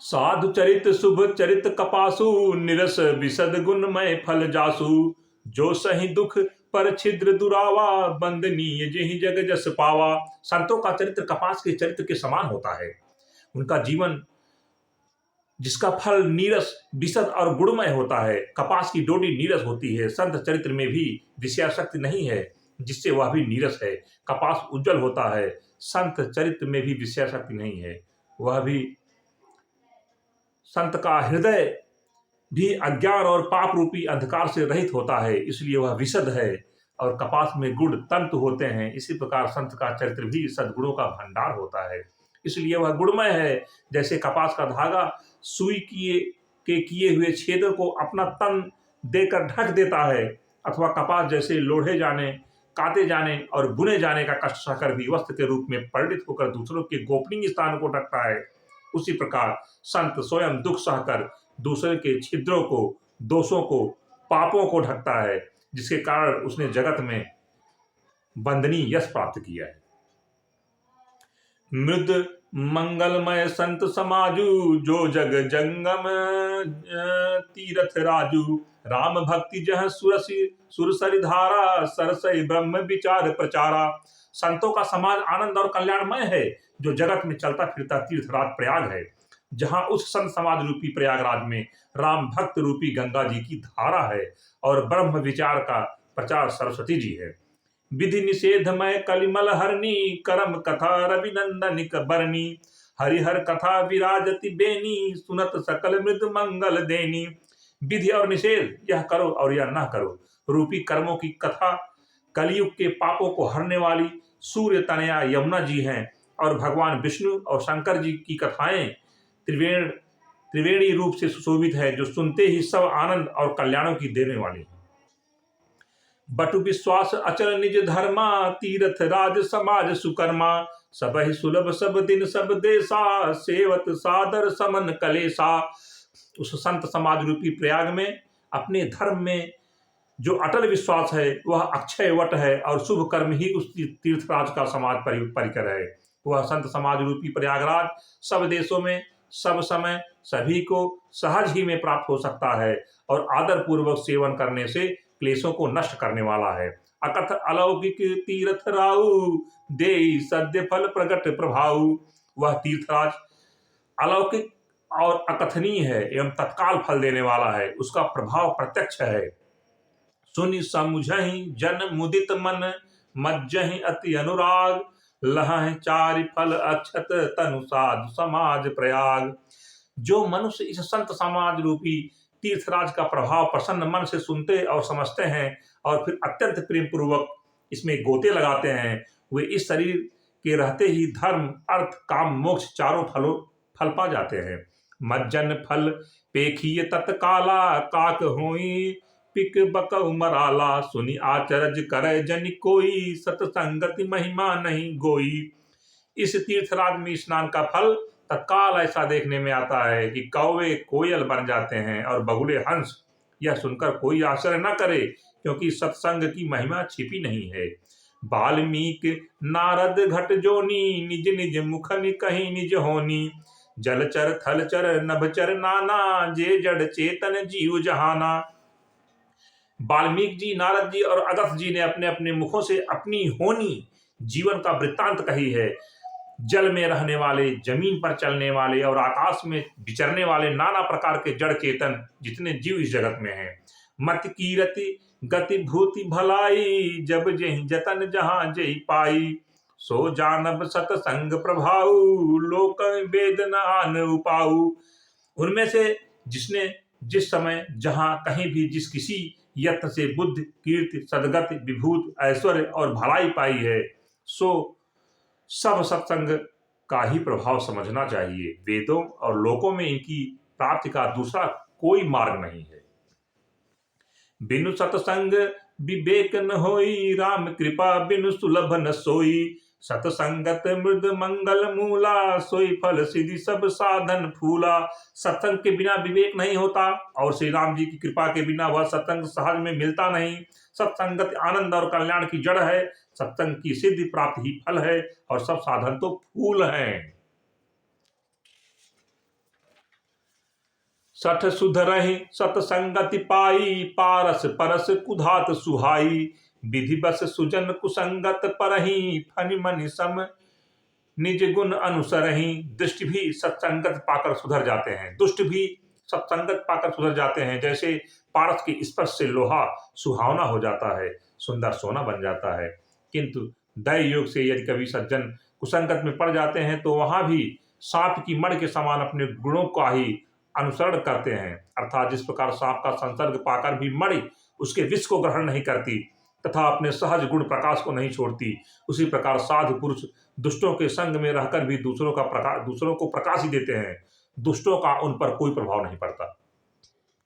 साधु चरित शुभ चरित कपासु, निरस विशद गुणमय फल जासु। जो सही दुख पर छिद्र दुरावा, बंदनीय जेहि जग जस पावा। संतों का चरित्र कपास के चरित्र के समान होता है। उनका जीवन जिसका फल नीरस विशद और गुणमय होता है। कपास की डोडी नीरस होती है। संत चरित्र में भी विषयासक्ति नहीं है, जिससे वह भी नीरस है। कपास उज्जवल होता है, संत चरित्र में भी विषयासक्ति नहीं है। वह भी संत का हृदय भी अज्ञान और पाप रूपी अंधकार से रहित होता है, इसलिए वह विशद है। और कपास में गुण तंतु होते हैं, इसी प्रकार संत का चरित्र भी सद्गुणों का भंडार होता है, इसलिए वह गुणमय है। जैसे कपास का धागा सुई किए हुए छेदों को अपना तन देकर ढक देता है, अथवा कपास जैसे लोढ़े जाने, काटे जाने और बुने जाने का कष्ट सहकर भी वस्त्र के रूप में परिणित होकर दूसरों के गोपनीय स्थान को ढकता है, उसी प्रकार संत स्वयं दुख सहकर दूसरे के छिद्रों को, दोषों को, पापों को ढकता है, जिसके कारण उसने जगत में वंदनीय यश प्राप्त किया है। मृद मंगलमय संत समाजु, जो जग जंगम तीरथ राजू। राम भक्ति जह सुरसरि धारा, सरसई ब्रह्म विचार प्रचारा। संतों का समाज आनंद और कल्याणमय है, जो जगत में चलता फिरता तीर्थराज प्रयाग है, जहां उस संत समाज रूपी प्रयागराज में राम भक्त रूपी गंगा जी की धारा है और ब्रह्म विचार का प्रचार सरस्वती जी है। विधि निषेधमय कलिमल हरनी, करम कथा रविनंदनिक बरनी। हरिहर कथा विराजति बेनी, सुनत सकल मृद मंगल देनी। विधि और निषेध, यह करो और यह न करो रूपी कर्मों की कथा कलयुग के पापों को हरने वाली सूर्य तनया यमुना जी हैं, और भगवान विष्णु और शंकर जी की कथाएं त्रिवेणी रूप से सुशोभित है, जो सुनते ही सब आनंद और कल्याणों की देने वाली है। बटु विश्वास अचल निज धर्मा, तीर्थ राज समाज सुकर्मा। सब ही सुलभ सब दिन सब देशा, सेवत सादर समन कलेसा। उस संत समाज रूपी प्रयाग में अपने धर्म में जो अटल विश्वास है, वह अक्षय वट है, और शुभ कर्म ही उस तीर्थराज का समाज परिकर है। वह संत समाज रूपी प्रयागराज सब देशों में सब समय सभी को सहज ही में प्राप्त हो सकता है, और आदर पूर्वक सेवन करने से क्लेशों को नष्ट करने वाला है। अकथ अलौकिक तीर्थ राउ, देई सद्य फल प्रगट प्रभाव। वह तीर्थराज अलौकिक और अकथनीय है एवं तत्काल फल देने वाला है, उसका प्रभाव प्रत्यक्ष है। सुनि समुझहि जन मुदित मन, मज्जहि अति अनुराग। लहहि चारि फल अक्षत तनु साधु समाज प्रयाग। जो मनुष्य इस संत समाज रूपी तीर्थराज का प्रभाव प्रसन्न मन से सुनते और समझते हैं, और फिर अत्यंत प्रेम पूर्वक इसमें गोते लगाते हैं, वे इस शरीर के रहते ही धर्म अर्थ काम मोक्ष चारों फल पा जाते हैं। मज्जन फल पेखिय तत्काला, काक होई पिक बकउ मराला। सुनि आचरज करे जन कोई, सतसंगति महिमा नहीं गोई। इस तीर्थराज में स्नान का फल तत्काल ऐसा देखने में आता है कि कौवे कोयल बन जाते हैं और बगुले हंस। यह सुनकर कोई आश्चर्य न करे, क्योंकि सत्संग की महिमा छिपी नहीं है। वाल्मीकि नारद घट जोनी, निज निज मुखनि कहीं निज होनी। जलचर थलचर नभचर नाना, जे जड़ चेतन जीव जहाना। वाल्मीकि जी, नारद जी और अगस्त्य जी ने अपने अपने मुखों से अपनी होनी जीवन का वृत्तांत कही है। जल में रहने वाले, जमीन पर चलने वाले और आकाश में विचरने वाले नाना प्रकार के जड़ चेतन जितने जीव इस जगत में हैं। मत कीरति गति भूति भलाई, जब जहि जतन जहां जहि पाई। सो जानब सतसंग प्रभाऊ, लोक वेद न आन उपाऊ। उनमें से जिसने जिस समय जहां कहीं भी जिस किसी यत्न से बुद्धि कीर्ति सदगति विभूत ऐश्वर्य और भलाई पाई है, सो सब सत्संग का ही प्रभाव समझना चाहिए। वेदों और लोकों में इनकी प्राप्ति का दूसरा कोई मार्ग नहीं है। बिनु सत्संग विवेक न होई, राम कृपा बिनु सुलभ न सोई। सतसंगत मृद मंगल मूला, सोई फल सिद्धि सब साधन फूला। सत्संग के बिना विवेक नहीं होता, और श्री राम जी की कृपा के बिना वह सत्संग सहज में मिलता नहीं। सत्संगत आनंद और कल्याण की जड़ है, सत्संग की सिद्धि प्राप्त ही फल है, और सब साधन तो फूल हैं। सठ सुधरहि सतसंगति पाई, पारस परस कुधात सुहाई, विधि बस सुजन कुसंगत परहि, फनि मनि सम निज गुण अनुसरहि। दृष्टि भी सत्संगत पाकर सुधर जाते हैं, दुष्ट भी सत्संगत पाकर सुधर जाते हैं। जैसे पारस के स्पर्श से लोहा सुहावना हो जाता है, सुंदर सोना बन जाता है, किंतु दय योग से यदि कभी सज्जन कुसंगत में पड़ जाते हैं तो वहां भी सांप की मड़ के समान अपने गुणों का ही अनुसरण करते हैं। अर्थात जिस प्रकार सांप का संसर्ग पाकर भी मणि उसके विष को ग्रहण नहीं करती तथा अपने सहज गुण प्रकाश को नहीं छोड़ती, उसी प्रकार साधु पुरुष दुष्टों के संग में रहकर भी दूसरों को प्रकाश ही देते हैं। दुष्टों का उन पर कोई प्रभाव नहीं पड़ता।